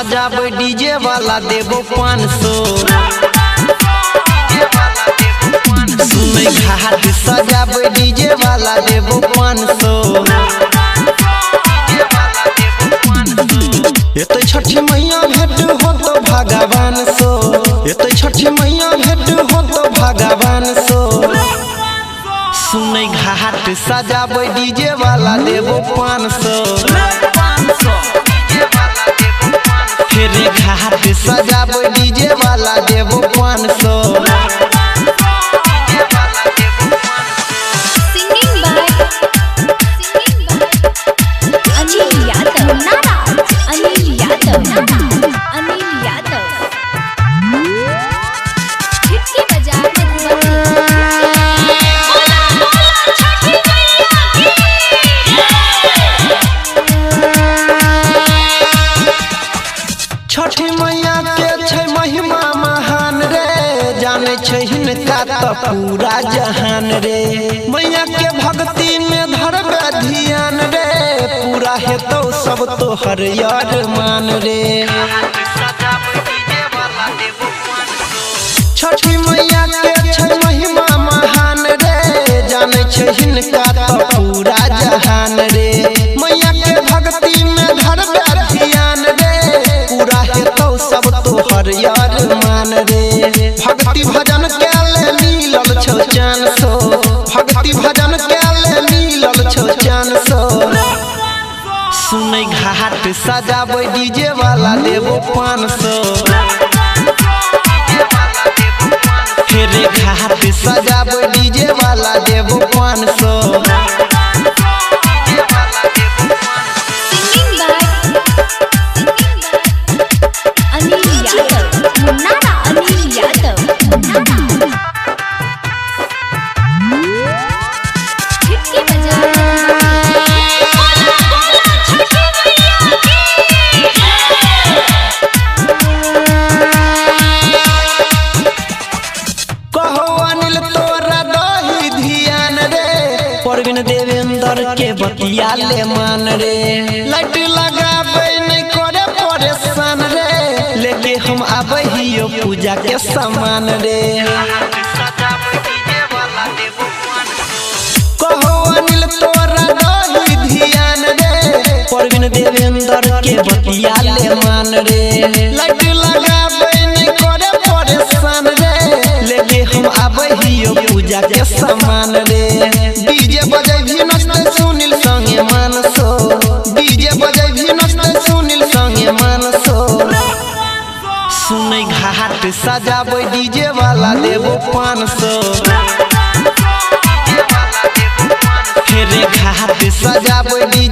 सजाबे डीजे वाला देबो 500। सुनै घाट सजाबे डीजे वाला देबो 500। एते छठी मैया भेंट हो तो भगवान सो, एते छठी मैया भेंट हो तो भगवान सो। सुनै घाट सजाबे डीजे वाला देबो 500। फेरे घाट सजाबे डीजे वाला देबो 500। छठी मैया के छै महिमा महान रे, जाने छै हिनका त पूरा जहान रे। मैया के भक्ति में धरबे ध्यान रे, पूरा हेतौ सब तोहर अरमान रे। छठी मैया के छै महिमा महान रे, जाने छै हिनका त पूरा जहान रे। मैया के भक्ति में धरबे ध्यान रे, पूरा हेतौ सब तोहर अरमान रे। भक्ति भजन के ले मिलल छौ चान सो, भक्ति भजन के ले मिलल छौ चान सो। सुनै घाट सजाबे डीजे वाला देबो 500। फेरे घाट सजाबे डीजे वाला देबो 500। परवीन देवेंद्र के बतिया ले मान रे, लाइट लगाबे नहीं करे परेशान रे, लेके हम आबे हियो पूजा के सामान रे। कहो अनिल तोरा रही ध्यान रे, परवीन देवेंद्र के बतिया ले मान रे, लाइट लगाबे नहीं करे परेशान रे, लेके हम आबे हियो पूजा के सामान रे। डीजे बजे भी नचते सुनील संगे मानसो, डीजे बजे भी नचते सुनील संगे मानसो। सुनै घाट सजाबे डीजे वाला देबो 500। फेरे घाट सजाबे डीजे